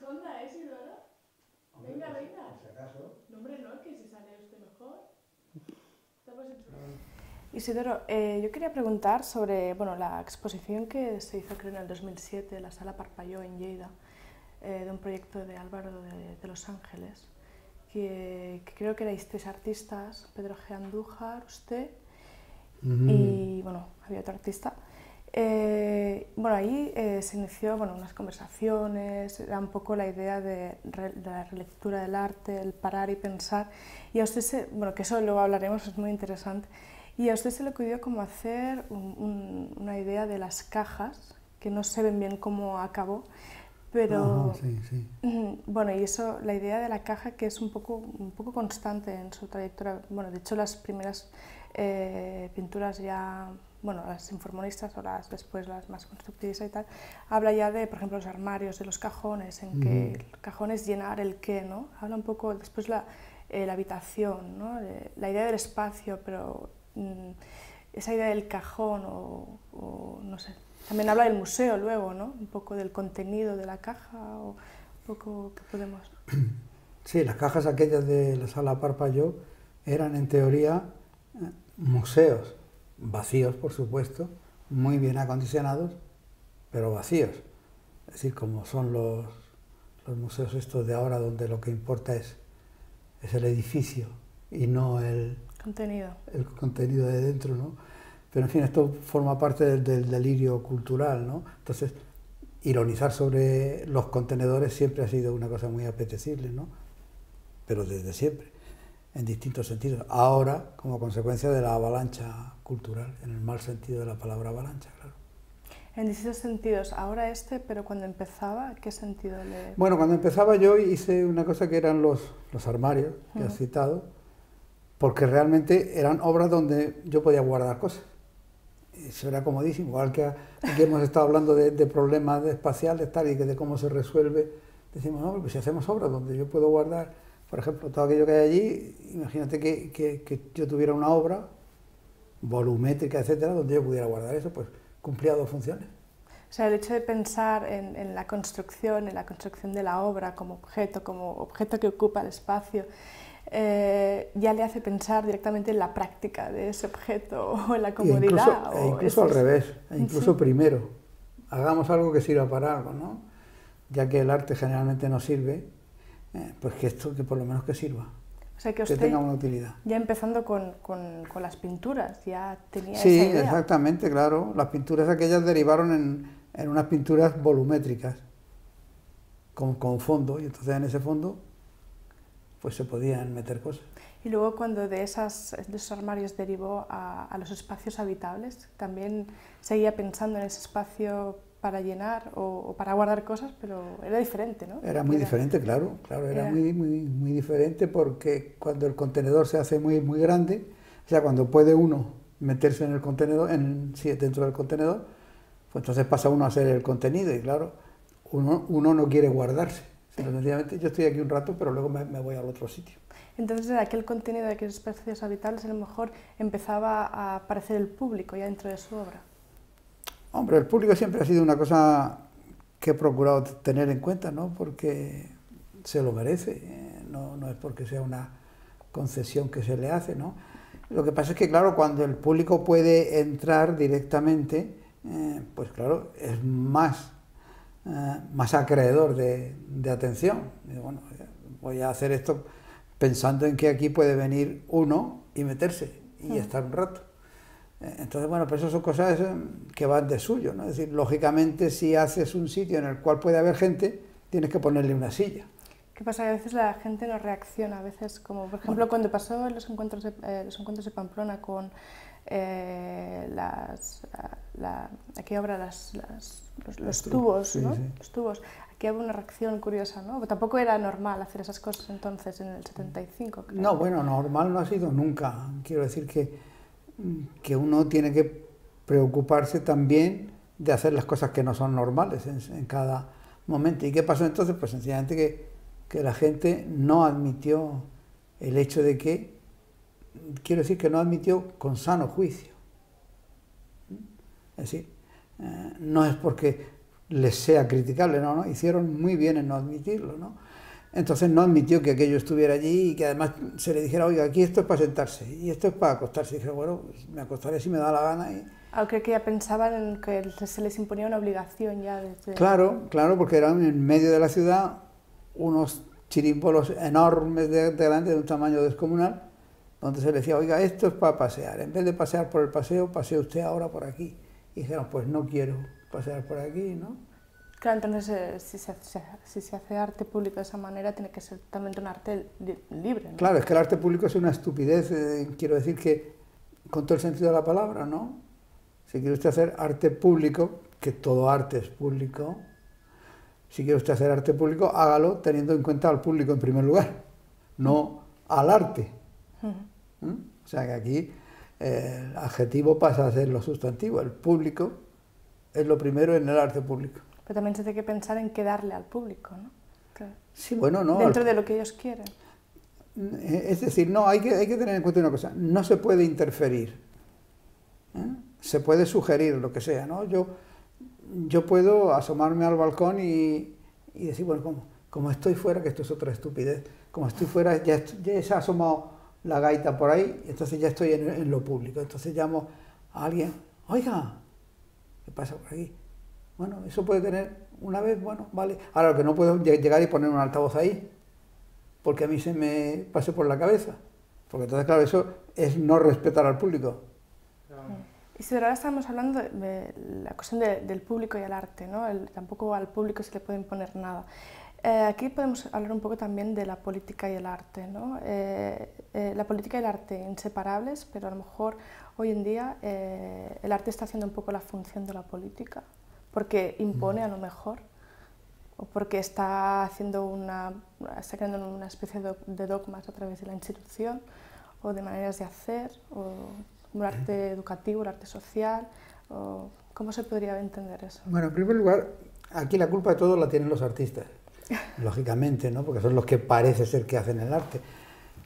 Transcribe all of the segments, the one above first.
esconda, Isidoro. Hombre, Venga, pues, venga. por si acaso. No, hombre, no, que si sale usted mejor. Estamos en su... Isidoro, yo quería preguntar sobre bueno, la exposición que se hizo creo en el 2007 en la Sala Parpalló en Lleida, de un proyecto de Álvaro de Los Ángeles, que creo que erais 3 artistas, Pedro G. Andújar, usted y bueno, había otro artista. Bueno, ahí se inició bueno, unas conversaciones, era un poco la idea de la relectura del arte, el parar y pensar, y a usted bueno, que eso luego hablaremos, es muy interesante, y a usted se le ocurrió como hacer una idea de las cajas, que no sé bien cómo acabó, pero Sí. bueno, y eso, la idea de la caja que es un poco constante en su trayectoria, bueno, de hecho las primeras pinturas ya, bueno, las informonistas o después las más constructivistas y tal, habla ya de, por ejemplo, los armarios, de los cajones, en que el cajón es llenar el qué, ¿no? Habla un poco, después la habitación, ¿no? La idea del espacio, pero esa idea del cajón o no sé. También habla del museo luego, ¿no? Un poco del contenido de la caja o un poco que podemos... Sí, las cajas aquellas de la Sala Parpalló eran en teoría museos, vacíos por supuesto, muy bien acondicionados, pero vacíos. Es decir, como son los museos estos de ahora donde lo que importa es el edificio y no el contenido de dentro, ¿no? Pero en fin, esto forma parte del delirio cultural, ¿no? Entonces, ironizar sobre los contenedores siempre ha sido una cosa muy apetecible, ¿no? Pero desde siempre, en distintos sentidos. Ahora, como consecuencia de la avalancha cultural, en el mal sentido de la palabra avalancha, claro. En distintos sentidos, ahora pero cuando empezaba, ¿qué sentido le...? Bueno, cuando empezaba yo hice una cosa que eran los armarios, que has citado, porque realmente eran obras donde yo podía guardar cosas. Eso era comodísimo, igual que aquí hemos estado hablando de problemas espaciales tal, y de cómo se resuelve. Decimos, no, pues si hacemos obras donde yo puedo guardar, por ejemplo, todo aquello que hay allí, imagínate que yo tuviera una obra volumétrica, etcétera, donde yo pudiera guardar eso, pues cumplía 2 funciones. O sea, el hecho de pensar en la construcción de la obra como objeto que ocupa el espacio, ya le hace pensar directamente en la práctica de ese objeto o en la comodidad. Incluso al revés, incluso primero, hagamos algo que sirva para algo, ¿no? Ya que el arte generalmente no sirve, pues que por lo menos que sirva, o sea, que tenga una utilidad. Ya empezando con las pinturas, ya tenía sí, esa idea. Exactamente, claro. Las pinturas aquellas derivaron en unas pinturas volumétricas, con fondo, y entonces en ese fondo pues se podían meter cosas. Y luego cuando de esos armarios derivó a los espacios habitables, también seguía pensando en ese espacio para llenar o para guardar cosas, pero era diferente, ¿no? Era muy diferente, claro, era muy diferente, porque cuando el contenedor se hace muy grande, o sea, cuando puede uno meterse en el contenedor, dentro del contenedor, pues entonces pasa uno a ser el contenido, y claro, uno no quiere guardarse. Sencillamente yo estoy aquí un rato, pero luego me voy al otro sitio. Entonces, aquel contenido de aquellos espacios habitables, a lo mejor empezaba a aparecer el público ya dentro de su obra. Hombre, el público siempre ha sido una cosa que he procurado tener en cuenta, ¿no? Porque se lo merece, no es porque sea una concesión que se le hace, ¿no? Lo que pasa es que, claro, cuando el público puede entrar directamente, pues claro, es más acreedor de atención. Y bueno, voy a hacer esto pensando en que aquí puede venir uno y meterse y estar un rato. Entonces, bueno, pues eso son cosas que van de suyo, ¿no? Es decir, lógicamente, si haces un sitio en el cual puede haber gente, tienes que ponerle una silla. ¿Qué pasa? Que a veces la gente no reacciona, a veces como, por ejemplo, cuando pasó en los encuentros de Pamplona con aquella obra, los tubos, ¿no? Sí. Los tubos. Aquí había una reacción curiosa, ¿no? Tampoco era normal hacer esas cosas entonces, en el 75, creo. No, bueno, normal no ha sido nunca. Quiero decir que uno tiene que preocuparse también de hacer las cosas que no son normales en cada momento. ¿Y qué pasó entonces? Pues sencillamente que la gente no admitió el hecho de que, quiero decir que no admitió con sano juicio. Es decir, no es porque les sea criticable, no, hicieron muy bien en no admitirlo, ¿no? Entonces no admitió que aquello estuviera allí y que además se le dijera, oiga, aquí esto es para sentarse y esto es para acostarse. Y dije, bueno, pues me acostaré si me da la gana. Creo que ya pensaban en que se les imponía una obligación ya desde... Claro, porque eran en medio de la ciudad unos chirimbolos enormes de grande, de un tamaño descomunal, donde se le decía, oiga, esto es para pasear. En vez de pasear por el paseo, pasee usted ahora por aquí. Y dijeron, pues no quiero pasear por aquí, ¿no? Claro, entonces si se hace arte público de esa manera, tiene que ser también un arte libre, ¿no? Claro, es que el arte público es una estupidez, quiero decir que, con todo el sentido de la palabra, ¿no? Si quiere usted hacer arte público, que todo arte es público, si quiere usted hacer arte público, hágalo teniendo en cuenta al público en primer lugar, no al arte. O sea que aquí el adjetivo pasa a ser lo sustantivo, el público es lo primero en el arte público. Pero también se tiene que pensar en qué darle al público, ¿no? Claro. Sí, bueno, no. Dentro de lo que ellos quieren. Es decir, no, hay que tener en cuenta una cosa, no se puede interferir, se puede sugerir lo que sea, ¿no? Yo puedo asomarme al balcón y decir, bueno, como estoy fuera, que esto es otra estupidez, como estoy fuera, ya se ha asomado la gaita por ahí, entonces ya estoy en lo público, entonces llamo a alguien, oiga, ¿qué pasa por aquí? Bueno, eso puede tener una vez, bueno, vale. Ahora lo que no puedo llegar y poner un altavoz ahí, porque a mí se me pase por la cabeza. Porque entonces, claro, eso es no respetar al público. Y si ahora estamos hablando de la cuestión del público y el arte, ¿no? Tampoco al público se le puede imponer nada. Aquí podemos hablar un poco también de la política y el arte, ¿no? La política y el arte inseparables, pero a lo mejor hoy en día el arte está haciendo un poco la función de la política, porque impone a lo mejor, o porque está creando una especie de dogmas a través de la institución, o de maneras de hacer, o un arte educativo, el arte social, o ¿cómo se podría entender eso? Bueno, en primer lugar, aquí la culpa de todo la tienen los artistas, lógicamente, ¿no? Porque son los que parece ser que hacen el arte.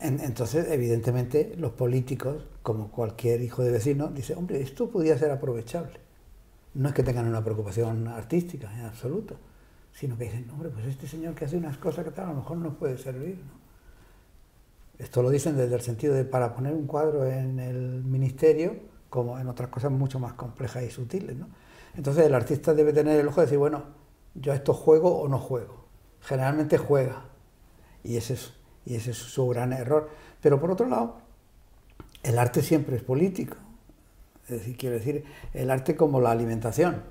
Entonces, evidentemente, los políticos, como cualquier hijo de vecino, dicen, hombre, esto podría ser aprovechable. No es que tengan una preocupación artística en absoluto, sino que dicen, hombre, pues este señor que hace unas cosas que tal, a lo mejor nos puede servir, ¿no? Esto lo dicen desde el sentido de para poner un cuadro en el ministerio, como en otras cosas mucho más complejas y sutiles, ¿no? Entonces el artista debe tener el ojo de decir, bueno, yo a esto juego o no juego. Generalmente juega, y ese es su gran error. Pero por otro lado, el arte siempre es político. Es decir, quiero decir, el arte como la alimentación.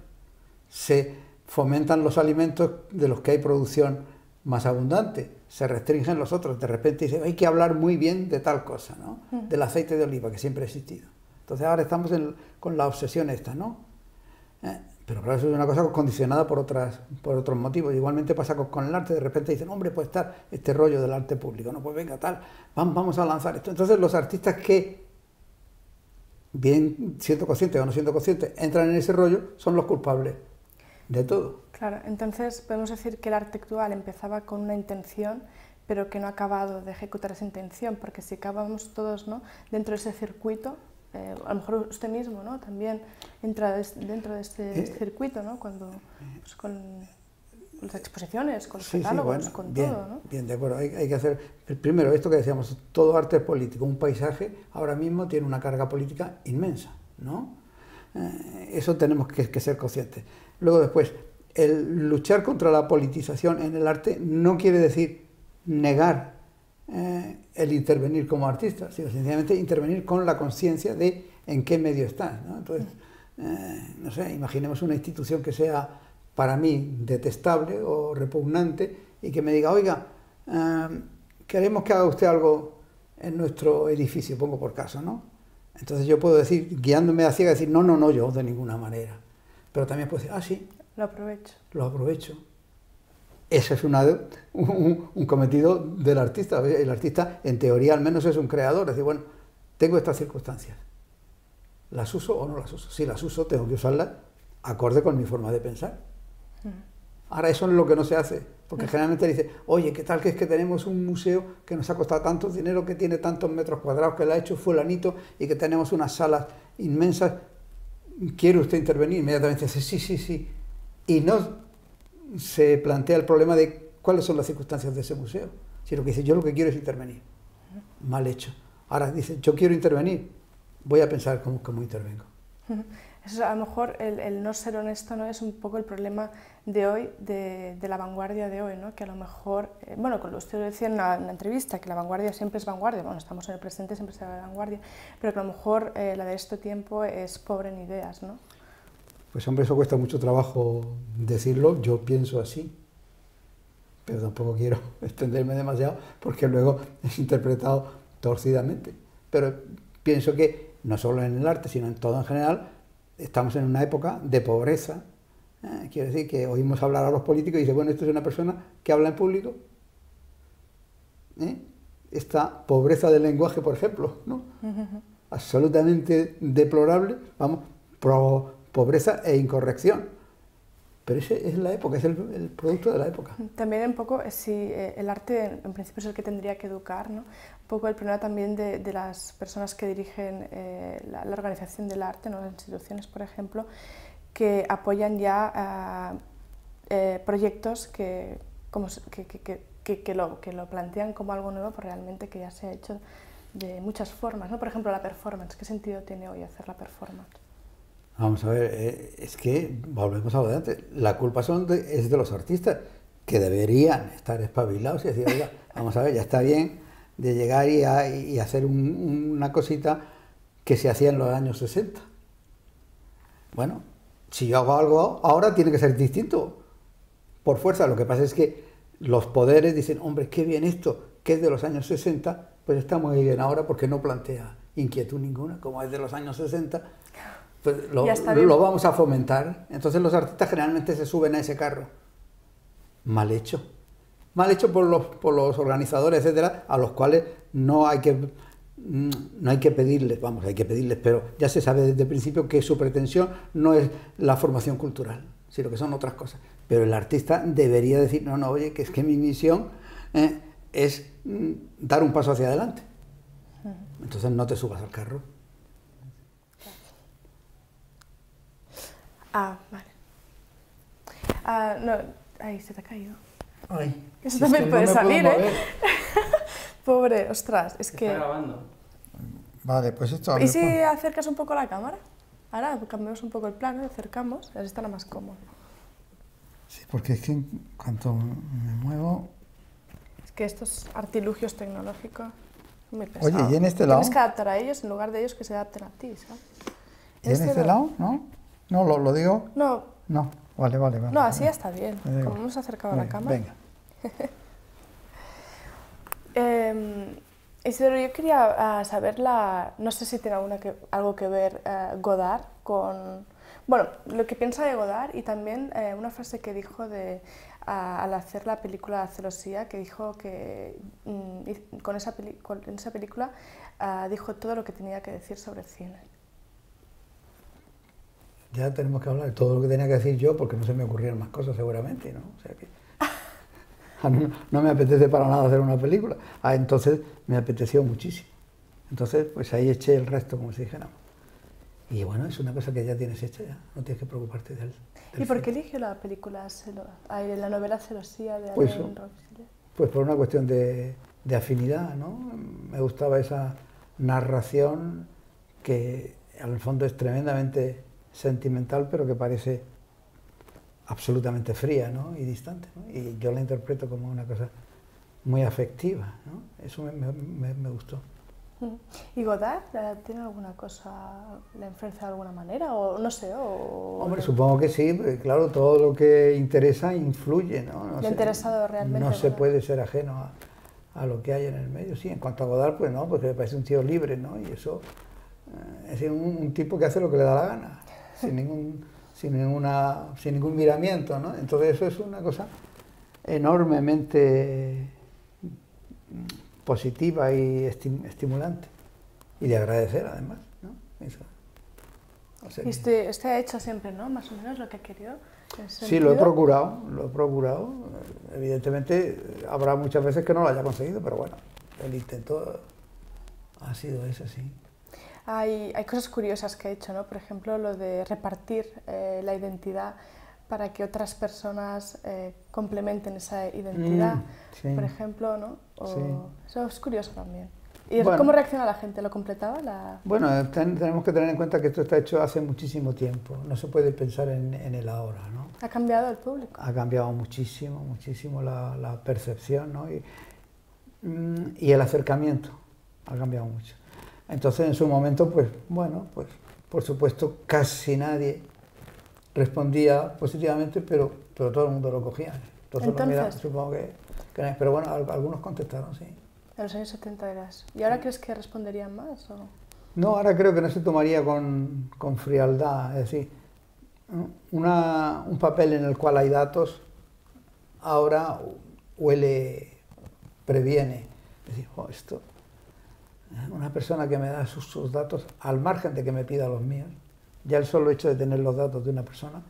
Se fomentan los alimentos de los que hay producción más abundante, se restringen los otros. De repente dicen, hay que hablar muy bien de tal cosa, ¿no? Del aceite de oliva, que siempre ha existido. Entonces ahora estamos con la obsesión esta, ¿no? Pero claro, eso es una cosa condicionada por otros motivos. Igualmente pasa con el arte, de repente dicen, hombre, puede estar este rollo del arte público, no, pues venga, tal, vamos a lanzar esto. Entonces los artistas que, bien siendo conscientes o no siendo conscientes, entran en ese rollo, son los culpables de todo. Claro, entonces podemos decir que el arte actual empezaba con una intención, pero que no ha acabado de ejecutar esa intención, porque si acabamos todos, ¿no?, dentro de ese circuito, a lo mejor usted mismo, ¿no?, también entra dentro de este circuito, ¿no?, cuando, pues, con las exposiciones, con los catálogos, bueno, con bien, todo, ¿no? Bien, de acuerdo, hay que hacer, primero esto que decíamos, todo arte es político, un paisaje ahora mismo tiene una carga política inmensa, ¿no? Eso tenemos que ser conscientes. Luego después, el luchar contra la politización en el arte no quiere decir negar el intervenir como artista, sino sencillamente intervenir con la conciencia de en qué medio estás, ¿no? Entonces, no sé, imaginemos una institución que sea para mí detestable o repugnante y que me diga, oiga, queremos que haga usted algo en nuestro edificio, pongo por caso, ¿no? Entonces yo puedo decir, guiándome a ciegas, decir, no, yo de ninguna manera. Pero también puedo decir, sí. Lo aprovecho. Lo aprovecho. Ese es un cometido del artista. El artista, en teoría, al menos es un creador. Es decir, bueno, tengo estas circunstancias. ¿Las uso o no las uso? Si las uso, tengo que usarlas acorde con mi forma de pensar. Ahora, eso es lo que no se hace. Porque generalmente dice, oye, ¿qué tal que es que tenemos un museo que nos ha costado tanto dinero, que tiene tantos metros cuadrados, que lo ha hecho fulanito y que tenemos unas salas inmensas? ¿Quiere usted intervenir? Inmediatamente dice, sí. Y no se plantea el problema de cuáles son las circunstancias de ese museo, sino que dice, yo lo que quiero es intervenir. Mal hecho. Ahora dice, yo quiero intervenir, voy a pensar cómo intervengo. Eso, a lo mejor el no ser honesto, ¿no?, es un poco el problema de hoy, de la vanguardia de hoy, ¿no?, que a lo mejor, bueno, como usted lo decía en una entrevista, que la vanguardia siempre es vanguardia, bueno, estamos en el presente, siempre será la vanguardia, pero que a lo mejor la de este tiempo es pobre en ideas, ¿no? Pues hombre, eso cuesta mucho trabajo decirlo, yo pienso así, pero tampoco quiero extenderme demasiado porque luego es interpretado torcidamente. Pero pienso que no solo en el arte, sino en todo en general, estamos en una época de pobreza. Quiero decir que oímos hablar a los políticos y dicen, bueno, esto es una persona que habla en público. Esta pobreza del lenguaje, por ejemplo, ¿no? Absolutamente deplorable, vamos, pobreza e incorrección. Pero esa es la época, es el producto de la época. También un poco, si el arte en principio es el que tendría que educar, ¿no? Un poco el problema también de las personas que dirigen la organización del arte, ¿no?, las instituciones, por ejemplo, que apoyan ya proyectos que lo plantean como algo nuevo, pero realmente que ya se ha hecho de muchas formas, ¿no? Por ejemplo, la performance, ¿qué sentido tiene hoy hacer la performance? Vamos a ver, es que, volvemos a lo de antes, la culpa es de los artistas, que deberían estar espabilados y decir, oiga, vamos a ver, ya está bien de llegar y hacer una cosita que se hacía en los años 60. Bueno, si yo hago algo ahora tiene que ser distinto, por fuerza. Lo que pasa es que los poderes dicen, hombre, qué bien esto, que es de los años 60, pues está muy bien ahora porque no plantea inquietud ninguna, como es de los años 60, pues lo vamos a fomentar. Entonces los artistas generalmente se suben a ese carro. Mal hecho por los organizadores, etcétera, a los cuales no hay que pedirles, vamos, hay que pedirles, pero ya se sabe desde el principio que su pretensión no es la formación cultural, sino que son otras cosas. Pero el artista debería decir, no, oye, que es que mi misión es dar un paso hacia adelante. Entonces no te subas al carro. Vale. No, ahí se te ha caído. Ay, Eso también puede salir, ¿eh? Pobre, ostras, es que... Está grabando. Vale, pues esto... ¿Y si acercas un poco la cámara? Ahora cambiamos un poco el plano, acercamos, así estará más cómodo. Sí, porque es que en cuanto me muevo... Es que estos artilugios tecnológicos son muy pesados. Oye, ¿y en este lado? Tienes que adaptar a ellos en lugar de ellos que se adapten a ti, ¿sabes? ¿Y en este lado? ¿No? ¿No lo digo? No. No, vale. No, así ya está bien, como hemos acercado a la cámara. Venga. Isidoro, yo quería saber no sé si tiene algo que ver Godard con... Bueno, lo que piensa de Godard y también una frase que dijo al hacer la película Celosía, que dijo que en esa película dijo todo lo que tenía que decir sobre el cine. Ya tenemos que hablar de todo lo que tenía que decir yo, porque no se me ocurrieron más cosas seguramente, ¿no? O sea que no me apetece para nada hacer una película. Entonces me apeteció muchísimo. Entonces, pues ahí eché el resto, como si dijéramos. Y bueno, es una cosa que ya tienes hecha, ya no tienes que preocuparte del ¿Y por qué eligió la película, la novela Celosía de pues, Alain Robespierre? Pues por una cuestión de afinidad, ¿no? Me gustaba esa narración que al fondo es tremendamente sentimental, pero que parece absolutamente fría, ¿no?, y distante, ¿no? Y yo la interpreto como una cosa muy afectiva, ¿no? Eso me gustó. ¿Y Godard tiene alguna cosa, le influencia de alguna manera? O no sé, Hombre, supongo que sí, porque claro, todo lo que interesa influye, ¿no? ¿Le ha interesado realmente? No se puede ser ajeno a lo que hay en el medio. Sí, en cuanto a Godard, pues no, porque me parece un tío libre, ¿no? Y eso es un tipo que hace lo que le da la gana, sin ningún miramiento, ¿no? Entonces eso es una cosa enormemente positiva y estimulante, y de agradecer además, ¿no? Eso. O sea y usted ha hecho siempre, ¿no?, más o menos lo que ha querido. Sí, lo he procurado. Evidentemente habrá muchas veces que no lo haya conseguido, pero bueno, el intento ha sido ese, sí. Hay cosas curiosas que ha hecho, ¿no? Por ejemplo, lo de repartir la identidad para que otras personas complementen esa identidad, Sí. por ejemplo, ¿no? Sí. Eso es curioso también. ¿Y Bueno. cómo reacciona la gente? ¿Lo completaba? Bueno, tenemos que tener en cuenta que esto está hecho hace muchísimo tiempo, no se puede pensar en el ahora, ¿no? ¿Ha cambiado el público? Ha cambiado muchísimo, muchísimo la percepción, ¿no? Y el acercamiento ha cambiado mucho. Entonces, en su momento, pues, bueno, pues, por supuesto, casi nadie respondía positivamente, pero todo el mundo lo cogía. Entonces, mira, supongo que pero bueno, algunos contestaron, sí. En los años 70 era eso. ¿Y ahora crees que responderían más? ¿O? No, ahora creo que no se tomaría con frialdad. Es decir, un papel en el cual hay datos, ahora huele, previene. Es decir, oh, esto, una persona que me da sus datos, al margen de que me pida los míos, ya el solo hecho de tener los datos de una persona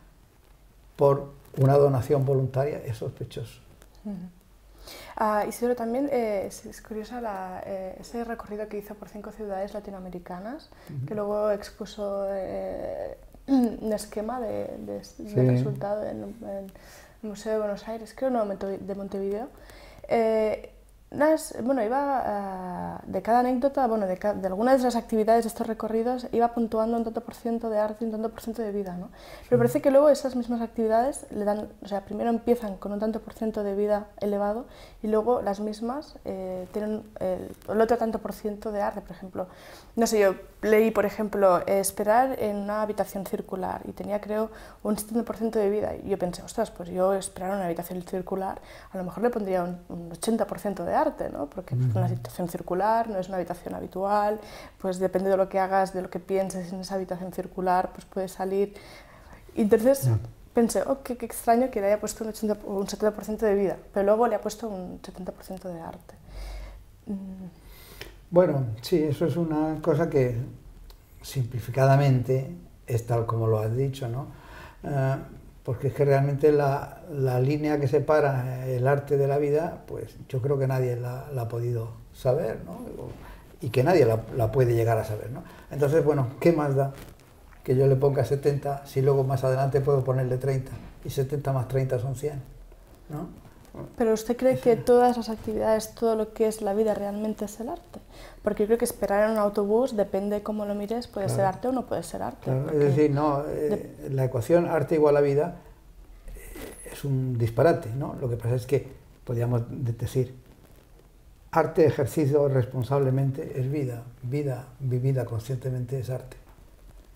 por una donación voluntaria es sospechoso. Isidoro, también es curiosa ese recorrido que hizo por 5 ciudades latinoamericanas, que luego expuso un esquema de resultado en el Museo de Buenos Aires, creo, no, de Montevideo. Iba de cada anécdota, de algunas de las actividades de estos recorridos, iba puntuando un tanto por ciento de arte y un tanto por ciento de vida, ¿no? Pero parece que luego esas mismas actividades le dan, o sea, primero empiezan con un tanto por ciento de vida elevado y luego las mismas tienen el otro tanto por ciento de arte, por ejemplo. No sé, yo leí, por ejemplo, esperar en una habitación circular y tenía, creo, un 70% de vida. Y yo pensé, ostras, pues yo esperar en una habitación circular, a lo mejor le pondría un 80% de arte, ¿no? Porque una habitación circular no es una habitación habitual, pues depende de lo que hagas, de lo que pienses en esa habitación circular, pues puede salir. Y entonces pensé, oh, qué extraño que le haya puesto un 70% de vida, pero luego le ha puesto un 70% de arte. Bueno, sí, eso es una cosa que simplificadamente es tal como lo has dicho, ¿no? Porque es que realmente la línea que separa el arte de la vida, pues yo creo que nadie la ha podido saber, ¿no? Y que nadie la puede llegar a saber, ¿no? Entonces, bueno, ¿qué más da que yo le ponga 70 si luego más adelante puedo ponerle 30? Y 70 más 30 son 100, ¿no? ¿Pero usted cree que todas las actividades, todo lo que es la vida realmente es el arte? Porque yo creo que esperar en un autobús, depende cómo lo mires, puede ser arte o no puede ser arte. Claro, es decir, no, la ecuación arte igual a vida es un disparate, ¿no? Lo que pasa es que podríamos decir, arte ejercido responsablemente es vida, vida vivida conscientemente es arte,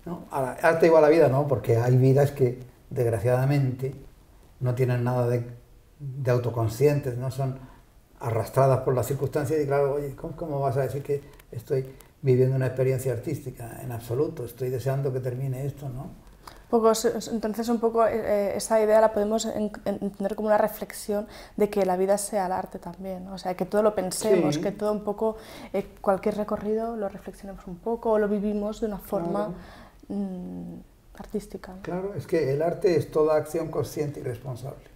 ¿no? Ahora, arte igual a vida no, porque hay vidas que desgraciadamente no tienen nada de autoconscientes, no son arrastradas por las circunstancias y claro, oye, ¿cómo vas a decir que estoy viviendo una experiencia artística? En absoluto, estoy deseando que termine esto, ¿no? Entonces un poco esa idea la podemos entender como una reflexión de que la vida sea el arte también, ¿no? O sea, que todo lo pensemos, sí. Que todo un poco, cualquier recorrido lo reflexionemos un poco o lo vivimos de una forma artística, ¿no? Claro, es que el arte es toda acción consciente y responsable.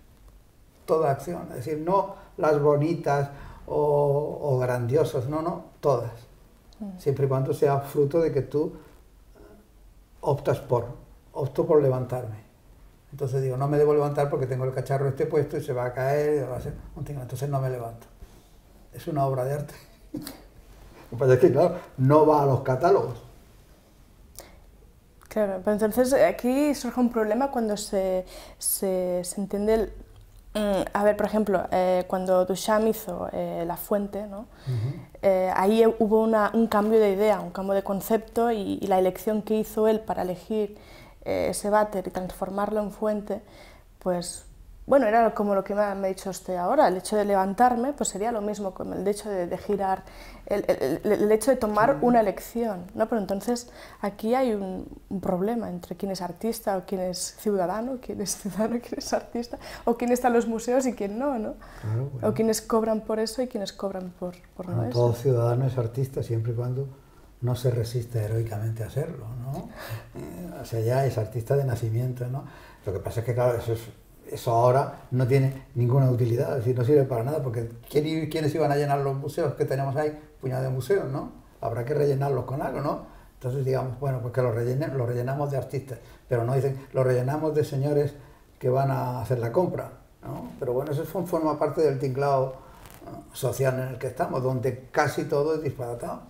Toda acción, es decir, no las bonitas o grandiosas, no, todas. Siempre y cuando sea fruto de que tú opto por levantarme. Entonces digo, no me debo levantar porque tengo el cacharro este puesto y se va a caer, va a ser un tinglado, entonces no me levanto. Es una obra de arte. Lo que pasa es que, claro, no va a los catálogos. Claro, pero entonces aquí surge un problema cuando se entiende a ver, por ejemplo, cuando Duchamp hizo La Fuente, ¿no? Ahí hubo un cambio de idea, un cambio de concepto y la elección que hizo él para elegir ese váter y transformarlo en fuente, pues bueno, era como lo que me ha dicho usted ahora, el hecho de levantarme, pues sería lo mismo como el hecho de girar, el hecho de tomar una elección, ¿no? Pero entonces aquí hay un problema entre quién es artista o quién es ciudadano, quién es artista, o quién está en los museos y quién no, ¿no? Claro, bueno. O quienes cobran por eso y quienes cobran por no eso. Todo ciudadano es artista siempre y cuando no se resiste heroicamente a hacerlo, ¿no? O sea, ya es artista de nacimiento, ¿no? Lo que pasa es que, claro, eso ahora no tiene ninguna utilidad, es decir, no sirve para nada, porque ¿quiénes iban a llenar los museos que tenemos ahí? Puñado de museos, ¿no? Habrá que rellenarlos con algo, ¿no? Entonces digamos, bueno, pues que los rellenamos de artistas, pero no dicen, los rellenamos de señores que van a hacer la compra, ¿no? Pero bueno, eso forma parte del tinglado social en el que estamos, donde casi todo es disparatado.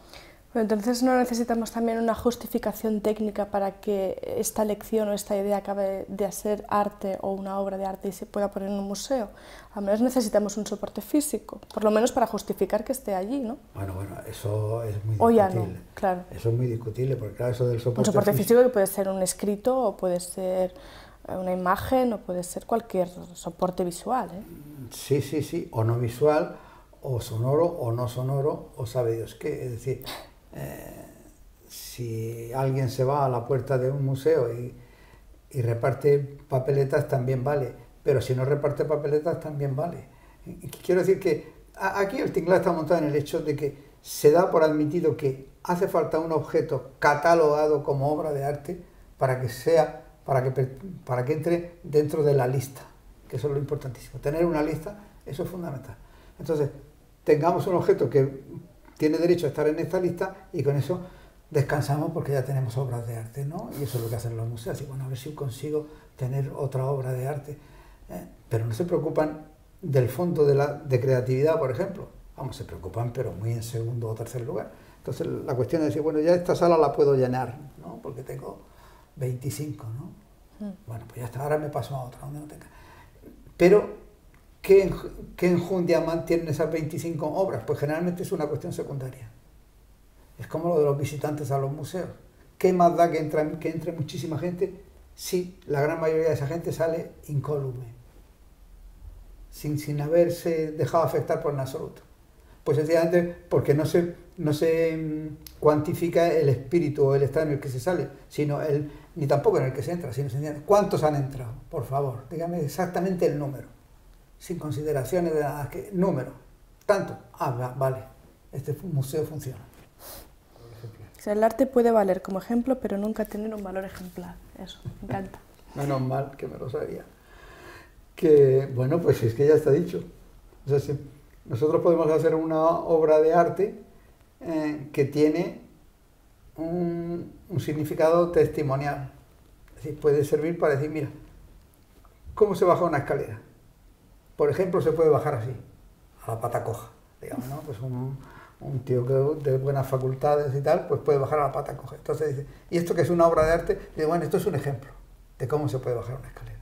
Pero entonces no necesitamos también una justificación técnica para que esta lección o esta idea acabe de ser arte o una obra de arte y se pueda poner en un museo. Al menos necesitamos un soporte físico, por lo menos para justificar que esté allí, ¿no? Bueno, eso es muy discutible. O ya no, claro. Eso es muy discutible, porque claro, eso del soporte un soporte físico que puede ser un escrito o puede ser una imagen o puede ser cualquier soporte visual, ¿eh? Sí, o no visual, o sonoro, o no sonoro, o sabe Dios qué. Es decir, si alguien se va a la puerta de un museo y reparte papeletas, también vale, pero si no reparte papeletas, también vale. Quiero decir que aquí el tinglado está montado en el hecho de que se da por admitido que hace falta un objeto catalogado como obra de arte para que entre dentro de la lista, que eso es lo importantísimo. Tener una lista, eso es fundamental. Entonces, tengamos un objeto que tiene derecho a estar en esta lista y con eso descansamos porque ya tenemos obras de arte, ¿no? Y eso es lo que hacen los museos. Y bueno, a ver si consigo tener otra obra de arte. Pero no se preocupan del fondo de creatividad, por ejemplo. Vamos, se preocupan, pero muy en segundo o tercer lugar. Entonces, la cuestión es decir, bueno, ya esta sala la puedo llenar, ¿no? Porque tengo 25, ¿no? Bueno, pues ya está, ahora me paso a otra, donde no tenga. Pero, ¿qué enjundia mantienen esas 25 obras? Pues generalmente es una cuestión secundaria. Es como lo de los visitantes a los museos. ¿Qué más da que entre muchísima gente si la gran mayoría de esa gente sale incólume? Sin haberse dejado afectar por en absoluto. Pues sencillamente porque no se cuantifica el espíritu o el estado en el que se sale, ni tampoco en el que se entra, sino sencillamente ¿cuántos han entrado? Por favor, dígame exactamente el número, sin consideraciones de nada, número, tanto, vale, este museo funciona. O sea, el arte puede valer como ejemplo, pero nunca tener un valor ejemplar, eso, me encanta. Menos mal que me lo sabía. Que, bueno, pues es que ya está dicho. O sea, si nosotros podemos hacer una obra de arte que tiene un significado testimonial. Es decir, puede servir para decir, mira, ¿cómo se baja una escalera? Por ejemplo, se puede bajar así, a la pata coja, digamos, ¿no? Pues un tío de buenas facultades y tal, pues puede bajar a la pata coja. Entonces dice, ¿y esto que es una obra de arte? Dice, bueno, esto es un ejemplo de cómo se puede bajar una escalera.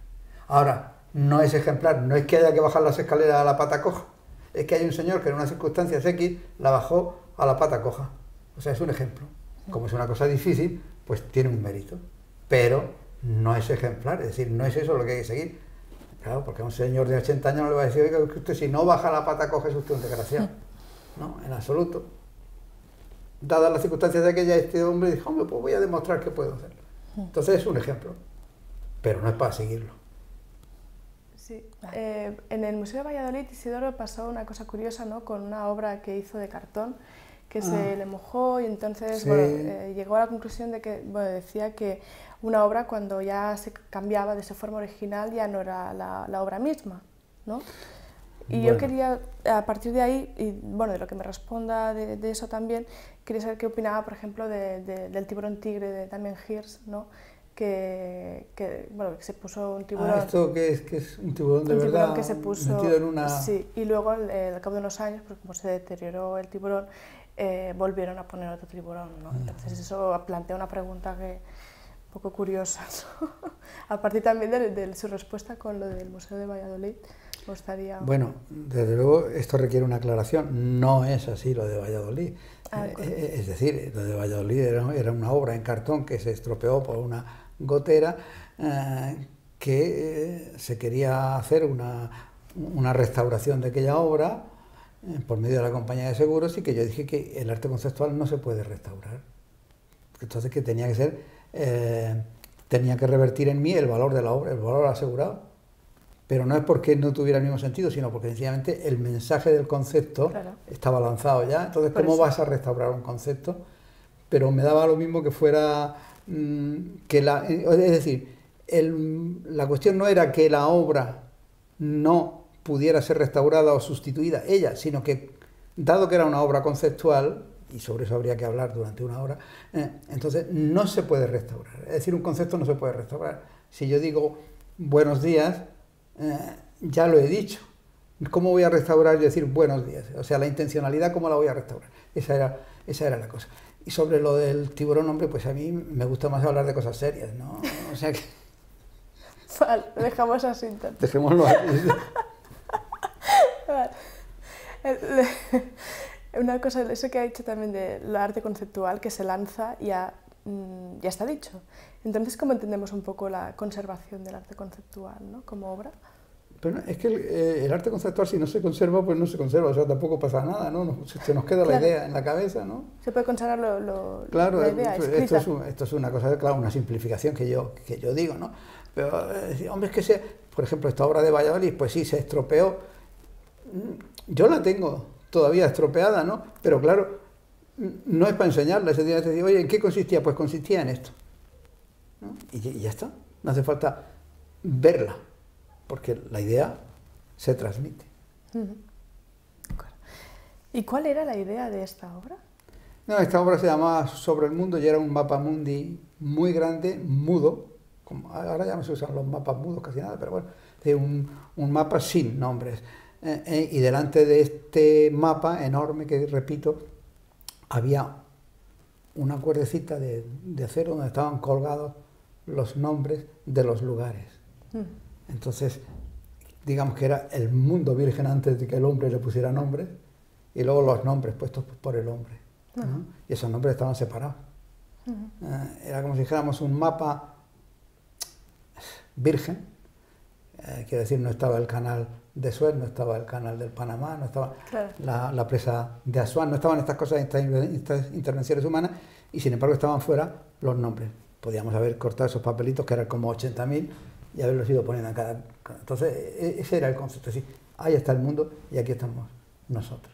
Ahora, no es ejemplar, no es que haya que bajar las escaleras a la pata coja, es que hay un señor que en unas circunstancias X la bajó a la pata coja. O sea, es un ejemplo. Como es una cosa difícil, pues tiene un mérito, pero no es ejemplar, es decir, no es eso lo que hay que seguir. Claro, porque a un señor de 80 años no le va a decir, oiga, que usted si no baja la pata coja es usted un desgraciado. No, en absoluto. Dadas las circunstancias de aquella, este hombre dijo, hombre, pues voy a demostrar que puedo hacerlo. Entonces es un ejemplo, pero no es para seguirlo. Sí. En el Museo de Valladolid, Isidoro, pasó una cosa curiosa, ¿no? Con una obra que hizo de cartón, que se le mojó y entonces sí. Llegó a la conclusión de que, decía que una obra cuando ya se cambiaba de su forma original ya no era la obra misma, ¿no? Y yo quería, a partir de ahí, y de lo que me responda de eso también, quería saber qué opinaba, por ejemplo, del tiburón tigre de Damien Hirst, ¿no? Que se puso un tiburón... ¿Esto que es un tiburón de verdad? Un tiburón que se puso... Metido en una... Sí, y luego, al cabo de unos años, pues como se deterioró el tiburón, volvieron a poner otro tiburón, ¿no? Entonces eso plantea una pregunta un poco curiosa, ¿no? A partir también de su respuesta con lo del Museo de Valladolid, me gustaría... Bueno, desde luego esto requiere una aclaración, no es así lo de Valladolid. Es decir, lo de Valladolid era una obra en cartón que se estropeó por una gotera, que se quería hacer una restauración de aquella obra por medio de la compañía de seguros, y que yo dije que el arte conceptual no se puede restaurar. Entonces que tenía que revertir en mí el valor de la obra, el valor asegurado. Pero no es porque no tuviera el mismo sentido, sino porque sencillamente el mensaje del concepto estaba lanzado ya. Entonces, ¿cómo vas a restaurar un concepto? Pero me daba lo mismo que fuera... es decir, la cuestión no era que la obra no pudiera ser restaurada o sustituida, ella, sino que, dado que era una obra conceptual, y sobre eso habría que hablar durante una hora, entonces no se puede restaurar. Es decir, un concepto no se puede restaurar. Si yo digo... buenos días, ya lo he dicho. ¿Cómo voy a restaurar y decir buenos días? O sea, la intencionalidad, ¿cómo la voy a restaurar? Esa era la cosa. Y sobre lo del tiburón, hombre, pues a mí me gusta más hablar de cosas serias, ¿no? O sea que... Vale, lo dejamos así entonces. Dejémoslo así. Vale. Una cosa, eso que ha dicho también del arte conceptual, que se lanza, ya está dicho. Entonces, ¿cómo entendemos un poco la conservación del arte conceptual, ¿no? Como obra? Pero es que el arte conceptual, si no se conserva, pues no se conserva, o sea, tampoco pasa nada, ¿no? Se nos queda la idea en la cabeza, ¿no? Se puede conservar claro, la idea escrita. Esto es una cosa, claro, una simplificación que yo digo, ¿no? Pero, hombre, es que por ejemplo, esta obra de Valladolid, pues sí, se estropeó. Yo la tengo todavía estropeada, ¿no? Pero claro, no es para enseñarla, es decir, oye, ¿en qué consistía? Pues consistía en esto, ¿no? Y ya está, no hace falta verla, porque la idea se transmite. ¿Y cuál era la idea de esta obra? No, esta obra se llamaba Sobre el Mundo y era un mapa mundi muy grande, mudo. Ahora ya no se usan los mapas mudos casi nada, pero bueno, es un mapa sin nombres. Y delante de este mapa enorme, que repito, había una cuerdecita de acero donde estaban colgados los nombres de los lugares. Entonces, digamos que era el mundo virgen antes de que el hombre le pusiera nombres, y luego los nombres puestos por el hombre, ¿no? Y esos nombres estaban separados. Era como si dijéramos un mapa virgen, quiero decir, no estaba el canal de Suez, no estaba el canal del Panamá, no estaba la presa de Asuán, no estaban estas cosas, estas intervenciones humanas, y sin embargo estaban fuera los nombres. Podíamos haber cortado esos papelitos, que eran como 80.000, y haberlos ido poniendo en cada... Entonces, ese era el concepto, es decir, ahí está el mundo y aquí estamos nosotros.